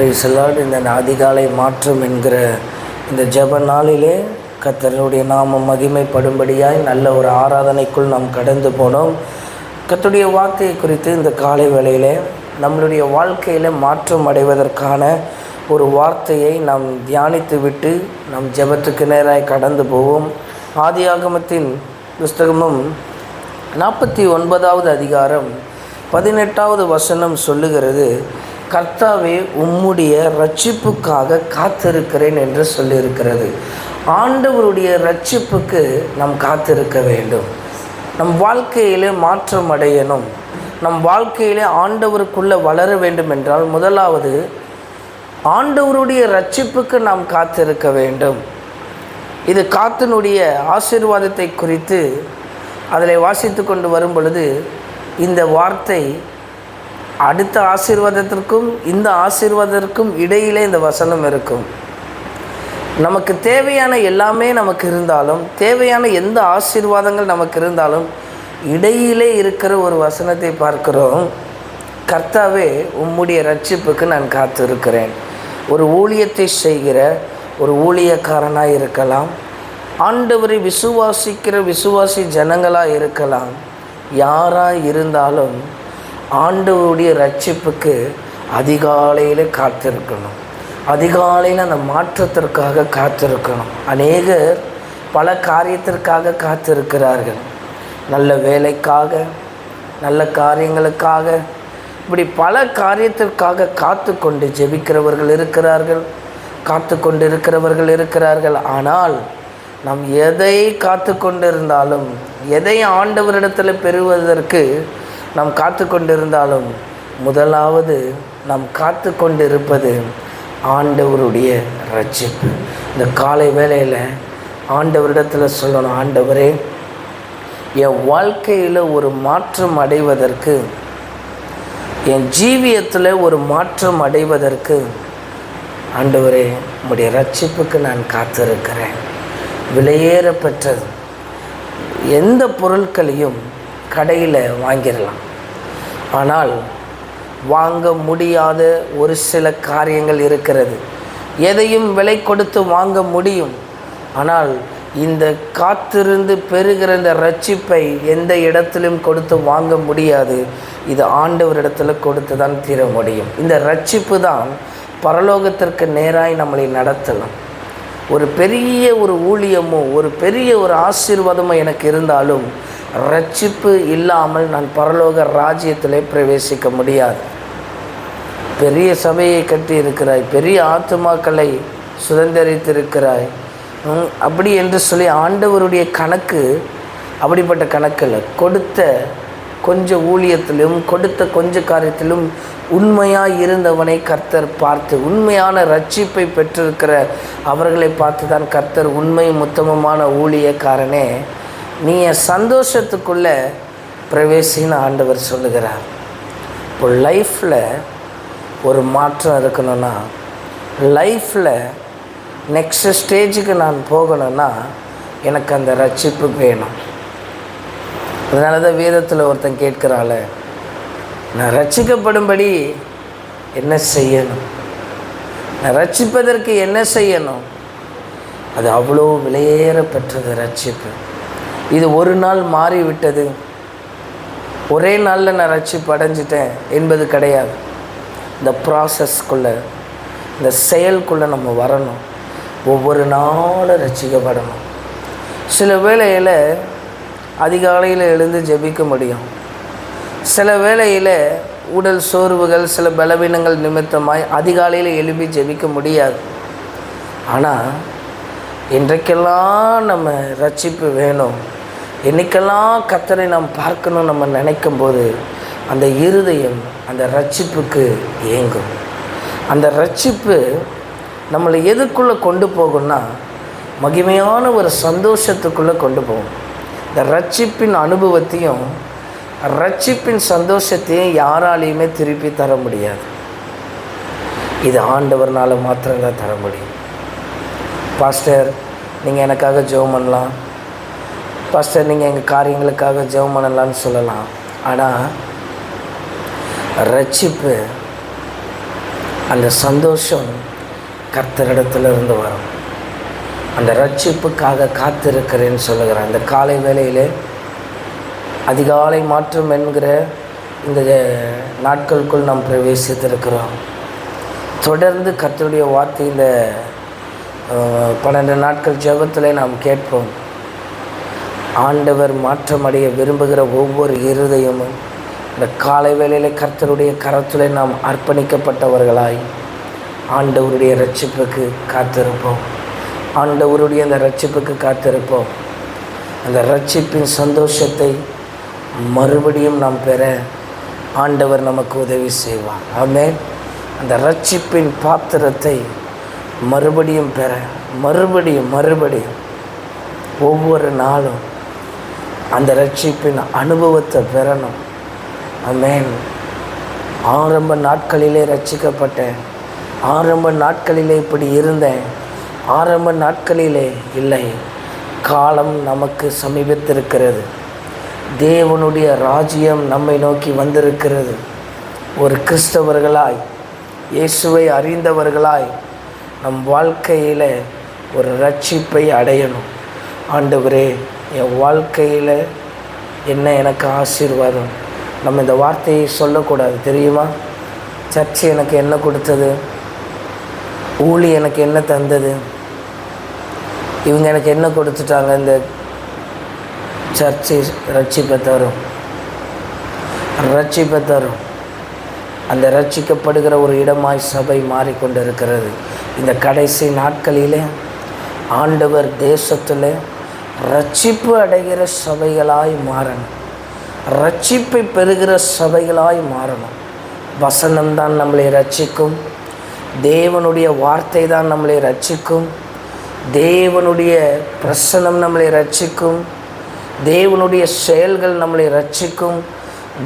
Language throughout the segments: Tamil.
Price Lord. இந்த அதிகாலை மாற்றம் என்கிற இந்த ஜெப நாளிலே கர்த்தருடைய நாமம் மகிமைப்படும்படியாய் நல்ல ஒரு ஆராதனைக்குள் நாம் கடந்து போனோம். கர்த்தருடைய வார்த்தையை குறித்து இந்த காலை வேளையிலே நம்மளுடைய வாழ்க்கையில் மாற்றம் அடைவதற்கான ஒரு வார்த்தையை நாம் தியானித்து விட்டு நம் ஜெபத்துக்கு நேராக கடந்து போவோம். ஆதியாகமத்தின் புஸ்தகமும் 49வது அதிகாரம் 18வது வசனம் சொல்லுகிறது, கர்த்தாவே உம்முடைய இரட்சிப்புக்காக காத்திருக்கிறேன் என்று சொல்லியிருக்கிறது. ஆண்டவருடைய இரட்சிப்புக்கு நாம் காத்திருக்க வேண்டும். நம் வாழ்க்கையிலே மாற்றம் அடையணும், நம் வாழ்க்கையிலே ஆண்டவருக்குள்ளே வளர வேண்டும் என்றால் முதலாவது ஆண்டவருடைய இரட்சிப்புக்கு நாம் காத்திருக்க வேண்டும். இது காத்தினுடைய ஆசீர்வாதத்தை குறித்து அதில் வாசித்து கொண்டு வரும் பொழுது இந்த வார்த்தை அடுத்த ஆசீர்வாதத்திற்கும் இந்த ஆசீர்வாதத்திற்கும் இடையிலே இந்த வசனம் இருக்கும். நமக்கு தேவையான எல்லாமே நமக்கு இருந்தாலும், தேவையான எந்த ஆசீர்வாதங்கள் நமக்கு இருந்தாலும் இடையிலே இருக்கிற ஒரு வசனத்தை பார்க்கிறோம். கர்த்தாவே உம்முடைய இரட்சிப்புக்கு நான் காத்திருக்கிறேன். ஒரு ஊழியத்தை செய்கிற ஒரு ஊழியக்காரனாக இருக்கலாம், ஆண்டவரை விசுவாசிக்கிற விசுவாசி ஜனங்களாக இருக்கலாம், யாராக இருந்தாலும் ஆண்டவருடைய இரட்சிப்புக்கு அதிகாலையில் காத்திருக்கணும். அதிகாலையில் அந்த மாற்றத்திற்காக காத்திருக்கணும். அநேகர் பல காரியத்திற்காக காத்திருக்கிறார்கள். நல்ல வேலைக்காக, நல்ல காரியங்களுக்காக, இப்படி பல காரியத்திற்காக காத்து கொண்டு ஜெபிக்கிறவர்கள் இருக்கிறார்கள், காத்து கொண்டு இருக்கிறவர்கள். ஆனால் நாம் எதை காத்து கொண்டிருந்தாலும், எதை ஆண்டவரிடத்தில் பெறுவதற்கு நாம் காத்து கொண்டிருந்தாலும் முதலாவது நாம் காத்து கொண்டிருப்பது ஆண்டவருடைய இரட்சிப்பு. இந்த காலை வேளையில் ஆண்டவரிடத்தில் சொல்லணும், ஆண்டவரே என் வாழ்க்கையில் ஒரு மாற்றம் அடைவதற்கு, என் ஜீவியத்தில் ஒரு மாற்றம் அடைவதற்கு ஆண்டவரே உம்முடைய இரட்சிப்புக்கு நான் காத்திருக்கிறேன். விலையேற பெற்றது எந்த பொருட்களையும் கடையில் வாங்கிடலாம், ஆனால் வாங்க முடியாத ஒரு சில காரியங்கள் இருக்கிறது. எதையும் விலை கொடுத்து வாங்க முடியும், ஆனால் இந்த காத்திருந்து பெறுகிற இந்த இரட்சிப்பை எந்த இடத்திலும் கொடுத்து வாங்க முடியாது. இது ஆண்டவரிடத்தில் கொடுத்து தான் தீர முடியும். இந்த இரட்சிப்பு தான் பரலோகத்திற்கு நேராய் நம்மளை நடத்தலாம். ஒரு பெரிய ஒரு ஊழியமோ ஒரு பெரிய ஒரு ஆசீர்வாதமோ எனக்கு இருந்தாலும் இரட்சிப்பு இல்லாமல் நான் பரலோக ராஜ்யத்திலே பிரவேசிக்க முடியாது. பெரிய சபையை கட்டி இருக்கிறாய், பெரிய ஆத்துமாக்களை சுதந்திரித்திருக்கிறாய், அப்படி என்று சொல்லி ஆண்டவருடைய கணக்கு அப்படிப்பட்ட கணக்கில் கொடுத்த கொஞ்ச ஊழியத்திலும் கொடுத்த கொஞ்ச காரியத்திலும் உண்மையாக இருந்தவனை கர்த்தர் பார்த்து, உண்மையான இரட்சிப்பை பெற்றிருக்கிற அவர்களை பார்த்து தான் கர்த்தர் உண்மை உத்தமமான ஊழியக்காரனே நீ என் சந்தோஷத்துக்குள்ளே பிரவேசின்னு ஆண்டவர் சொல்லுகிறார். இப்போ லைஃப்பில் ஒரு மாற்றம் இருக்கணும்னா, லைஃப்பில் நெக்ஸ்ட் ஸ்டேஜுக்கு நான் போகணும்னா எனக்கு அந்த இரட்சிப்பு வேணும். அதனால தான் வேதத்தில் ஒருத்தன் கேட்குறாள், நான் ரட்சிக்கப்படும்படி என்ன செய்யணும், நான் ரட்சிப்பதற்கு என்ன செய்யணும்? அது அவ்வளோ விலையேற பெற்றது ரட்சிப்பு. இது ஒரு நாள் மாறிவிட்டது, ஒரே நாளில் நான் ரட்சிப்பு அடைஞ்சிட்டேன் என்பது கிடையாது. இந்த ப்ராசஸ்க்குள்ளே, இந்த செயலுக்குள்ளே நம்ம வரணும். ஒவ்வொரு நாளும் ரட்சிக்கப்படணும். சில வேளையில் அதிகாலையில் எழுந்து ஜெபிக்க முடியும், சில வேளையில் உடல் சோர்வுகள், சில பலவீனங்கள் நிமித்தமாய் அதிகாலையில் எழுப்பி ஜெபிக்க முடியாது. ஆனால் இன்றைக்கெல்லாம் நம்ம ரட்சிப்பு வேணும், என்றைக்கெல்லாம் கர்த்தரை நாம் பார்க்கணும் நம்ம நினைக்கும் போது அந்த இருதயம் அந்த ரட்சிப்புக்கு ஏங்கும். அந்த ரட்சிப்பு நம்மளை எதுக்குள்ளே கொண்டு போகும்னா மகிமையான ஒரு சந்தோஷத்துக்குள்ளே கொண்டு போகும். இந்த ரட்சிப்பின் அனுபவத்தையும் ரட்சிப்பின் சந்தோஷத்தையும் யாராலையுமே திருப்பி தர முடியாது. இது ஆண்டவர்னால் மாத்திரம்தான் தர முடியும். பாஸ்டர் நீங்கள் எனக்காக ஜெபம் பண்ணலாம், பாஸ்டர் நீங்கள் எங்கள் காரியங்களுக்காக ஜெபம் பண்ணலான்னு சொல்லலாம். ஆனால் ரட்சிப்பு அந்த சந்தோஷம் கர்த்தரிடத்தில் இருந்து வரும். அந்த ரட்சிப்புக்காக காத்திருக்கிறேன்னு சொல்லுகிறேன். அந்த காலை வேளையில் அதிகாலை மாற்றம் என்கிற இந்த நாட்களுக்குள் நாம் பிரவேசித்திருக்கிறோம். தொடர்ந்து கர்த்தருடைய வார்த்தை இந்த 12 நாட்கள் ஜெபத்தில் நாம் கேட்போம். ஆண்டவர் மாற்றமடைய விரும்புகிற ஒவ்வொரு இருதயமும் இந்த காலை வேளையில் கர்த்தருடைய கரத்தில் நாம் அர்ப்பணிக்கப்பட்டவர்களாய் ஆண்டவருடைய ரட்சிப்புக்கு காத்திருப்போம். ஆண்டவருடைய அந்த ரட்சிப்புக்கு காத்திருப்போம். அந்த ரட்சிப்பின் சந்தோஷத்தை மறுபடியும் நாம் பெற ஆண்டவர் நமக்கு உதவி செய்வார். ஆமென். அந்த ரட்சிப்பின் பாத்திரத்தை மறுபடியும் பெற மறுபடியும் ஒவ்வொரு நாளும் அந்த ரட்சிப்பின் அனுபவத்தை பெறணும். ஆமென். ஆரம்ப நாட்களிலே ரட்சிக்கப்பட்டேன், ஆரம்ப நாட்களிலே இப்படி இருந்தேன், ஆரம்ப நாட்களிலே இல்லை. காலம் நமக்கு சமீபத்திருக்கிறது. தேவனுடைய ராஜ்யம் நம்மை நோக்கி வந்திருக்கிறது. ஒரு கிறிஸ்தவர்களாய், இயேசுவை அறிந்தவர்களாய் நம் வாழ்க்கையில் ஒரு ரட்சிப்பை அடையணும். ஆண்டவரே, என் வாழ்க்கையில் என்ன எனக்கு ஆசீர்வாதம். நம்ம இந்த வார்த்தையை சொல்லக்கூடாது, தெரியுமா? சர்ச்சு எனக்கு என்ன கொடுத்தது, ஊழி எனக்கு என்ன தந்தது, இவங்க எனக்கு என்ன கொடுத்துட்டாங்க. இந்த சர்ச்சை ரட்சிப்பை தரும். அந்த ரட்சிக்கப்படுகிற ஒரு இடமாய் சபை மாறிக்கொண்டிருக்கிறது. இந்த கடைசி நாட்களிலே ஆண்டவர் தேசத்தில் ரட்சிப்பு அடைகிற சபைகளாய் மாறணும், ரட்சிப்பை பெறுகிற சபைகளாய் மாறணும். வசனம்தான் நம்மளை ரட்சிக்கும், தேவனுடைய வார்த்தை தான் நம்மளை ரட்சிக்கும், தேவனுடைய பிரசன்னம் நம்மளை ரட்சிக்கும், தேவனுடைய செயல்கள் நம்மளை ரட்சிக்கும்,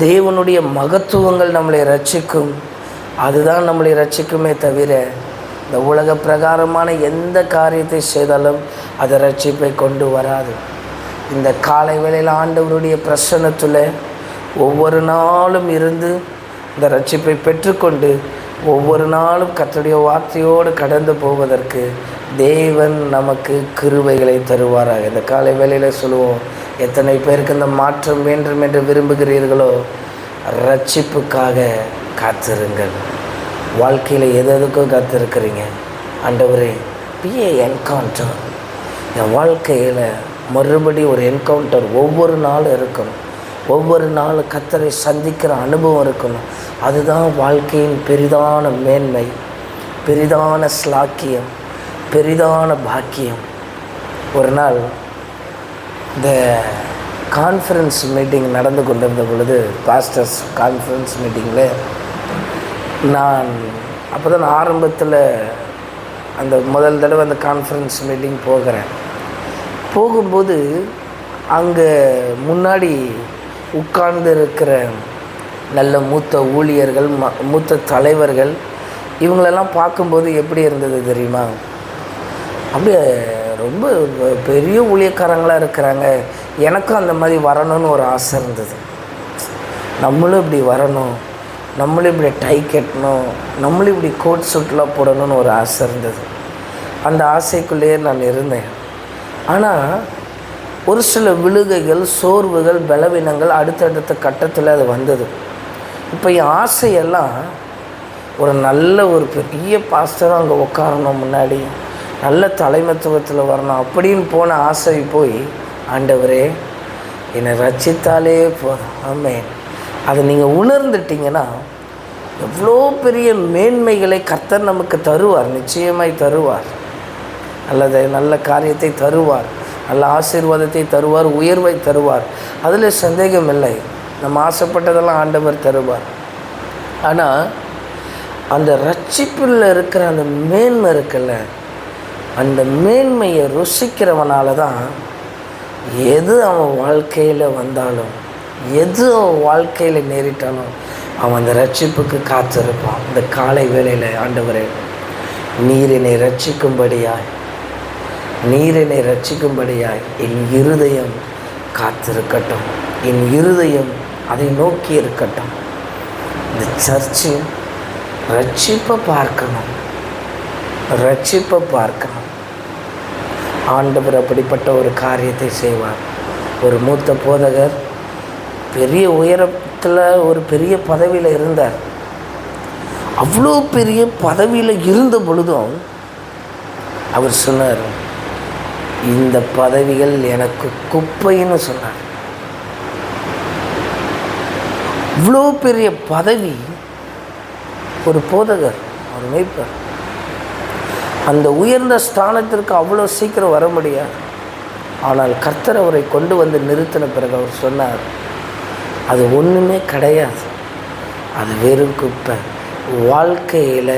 தேவனுடைய மகத்துவங்கள் நம்மளை ரட்சிக்கும். அதுதான் நம்மளை ரட்சிக்குமே தவிர இந்த உலக பிரகாரமான எந்த காரியத்தை செய்தாலும் அது ரட்சிப்பை கொண்டு வராது. இந்த காலை வேளையில் ஆண்டவருடைய பிரசன்னத்தில் ஒவ்வொரு நாளும் இருந்து இந்த ரட்சிப்பை பெற்றுக்கொண்டு ஒவ்வொரு நாளும் கர்த்தருடைய வார்த்தையோடு கடந்து போவதற்கு தேவன் நமக்கு கிருபைகளை தருவாராக. இந்த காலை வேளையில் சொல்லுவோம், எத்தனை பேருக்கு இந்த மாற்றம் வேண்டும் என்று விரும்புகிறீர்களோ ரட்சிப்புக்காக காத்திருங்கள். வாழ்க்கையில் எதுக்கும் காத்திருக்கிறீங்க. ஆண்டவரே, பி ஏ என்கவுண்டர், என் வாழ்க்கையில் மறுபடியும் ஒரு என்கவுண்டர் ஒவ்வொரு நாளும் இருக்கணும். ஒவ்வொரு நாளும் கர்த்தரை சந்திக்கிற அனுபவம் இருக்கணும். அதுதான் வாழ்க்கையின் பெரிதான மேன்மை, பெரிதான ஸ்லாக்கியம், பெரிதான பாக்கியம். ஒரு நாள் இந்த கான்ஃபரன்ஸ் மீட்டிங் நடந்து கொண்டிருந்த பொழுது, பாஸ்டர்ஸ் கான்ஃபரன்ஸ் மீட்டிங்கில் நான் அப்போ தான் ஆரம்பத்தில் அந்த முதல் தடவை அந்த கான்ஃபரன்ஸ் மீட்டிங் போகும்போது அங்கே முன்னாடி உட்கார்ந்து இருக்கிற நல்ல மூத்த ஊழியர்கள், மூத்த தலைவர்கள், இவங்களெல்லாம் பார்க்கும்போது எப்படி இருந்தது தெரியுமா? அப்படியே ரொம்ப பெரிய ஊழியக்காரங்களாக இருக்கிறாங்க. எனக்கும் அந்த மாதிரி வரணும்னு ஒரு ஆசை இருந்தது. நம்மளும் இப்படி வரணும், நம்மளும் இப்படி டை கட்டணும், நம்மளும் இப்படி கோட் சூட்லாம் போடணும்னு ஒரு ஆசை இருந்தது. அந்த ஆசைக்குள்ளேயே நான் இருந்தேன். ஆனால் ஒரு சில விழுகைகள், சோர்வுகள், பலவீனங்கள் அடுத்தடுத்த கட்டத்தில் அது வந்தது. இப்போ என் ஆசையெல்லாம் ஒரு நல்ல ஒரு பெரிய பாஸ்டராக அங்கே உட்காரணும், முன்னாடி நல்ல தலைமைத்துவத்தில் வரணும் அப்படின்னு போன ஆசை போய், ஆண்டவரே என்னை ரட்சித்தாலே போதும். ஆமென். அதை நீங்கள் உணர்ந்துட்டிங்கன்னா எவ்வளோ பெரிய மேன்மைகளை கர்த்தர் நமக்கு தருவார், நிச்சயமாய் தருவார். நல்ல காரியத்தை தருவார், நல்ல ஆசீர்வாதத்தை தருவார், உயர்வை தருவார். அதில் சந்தேகம் இல்லை. நம்ம ஆசைப்பட்டதெல்லாம் ஆண்டவர் தருவார். ஆனால் அந்த ரட்சிப்பில் இருக்கிற அந்த மேன்மை இருக்குல்ல, அந்த மேன்மையை ருசிக்கிறவனால தான் எது அவன் வாழ்க்கையில் வந்தாலும், எது அவன் வாழ்க்கையில் நேரிட்டாலும் அவன் அந்த ரட்சிப்புக்கு காத்திருப்பான். இந்த காலை வேளையில், ஆண்டவரே நீர் என்னை ரட்சிக்கும்படியாய் என் இருதயம் காத்திருக்கட்டும், என் இருதயம் அதை நோக்கி இருக்கட்டும். இந்த சர்ச்சு ரட்சிப்பை பார்க்கணும், ரட்சிப்பை பார்க்கணும். ஆண்டவர் அப்படிப்பட்ட ஒரு காரியத்தை செய்வார். ஒரு மூத்த போதகர் பெரிய உயரத்தில் ஒரு பெரிய பதவியில் இருந்தார். அவ்வளோ பெரிய பதவியில் இருந்த பொழுதும் அவர் சொன்னார், இந்த பதவிகள் எனக்கு குப்பைன்னு சொன்னார். இவ்வளோ பெரிய பதவி, ஒரு போதகர், ஒரு மேய்ப்பர், அந்த உயர்ந்த ஸ்தானத்திற்கு அவ்வளோ சீக்கிரம் வர முடியாது. ஆனால் கர்த்தர் அவரை கொண்டு வந்து நிறுத்தின பிறகு அவர் சொன்னார், அது ஒன்றுமே கிடையாது, அது வெறும் குப்பை. வாழ்க்கையில்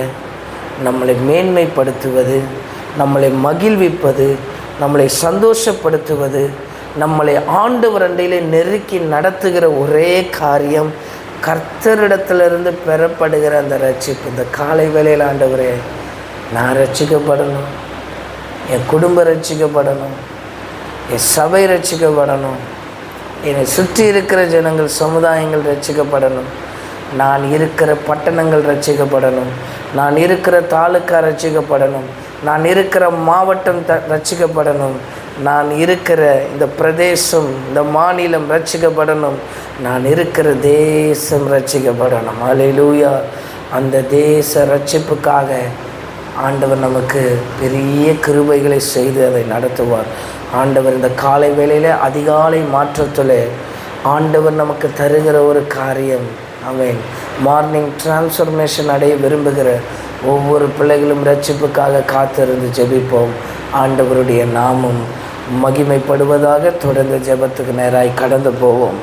நம்மளை மேன்மைப்படுத்துவது, நம்மளை மகிழ்விப்பது, நம்மளை சந்தோஷப்படுத்துவது, நம்மளை ஆண்டவர் அண்டையிலே நெருக்கி நடத்துகிற ஒரே காரியம் கர்த்தரிடத்திலிருந்து பெறப்படுகிற அந்த ரட்சிப்பு. இந்த காலை வேளையில் ஆண்டவரே, நான் ரட்சிக்கப்படணும், என் குடும்பம் ரட்சிக்கப்படணும், என் சபை ரட்சிக்கப்படணும், என்னை சுற்றி இருக்கிற ஜனங்கள் சமுதாயங்கள் ரட்சிக்கப்படணும், நான் இருக்கிற பட்டணங்கள் ரட்சிக்கப்படணும், நான் இருக்கிற தாலுக்கா ரட்சிக்கப்படணும், நான் இருக்கிற மாவட்டம் ரட்சிக்கப்படணும், நான் இருக்கிற இந்த பிரதேசம், இந்த மாநிலம் ரட்சிக்கப்படணும், நான் இருக்கிற தேசம் ரட்சிக்கப்படணும். அல்லேலூயா. அந்த தேச ரட்சிப்புக்காக ஆண்டவர் நமக்கு பெரிய கிருபைகளை செய்து அதை நடத்துவார். ஆண்டவர் இந்த காலை வேளையில் அதிகாலை மாற்றத்தில் ஆண்டவர் நமக்கு தருகிற ஒரு காரியம். ஆமென். மார்னிங் டிரான்ஸ்ஃபர்மேஷன் அடைய விரும்புகிற ஒவ்வொரு பிள்ளைகளும் ரட்சிப்புக்காக காத்திருந்து ஜெபிப்போம். ஆண்டவருடைய நாமம் மகிமைப்படுவதாக. தொடர்ந்து ஜெபத்துக்கு நேராய் கடந்து போவோம்.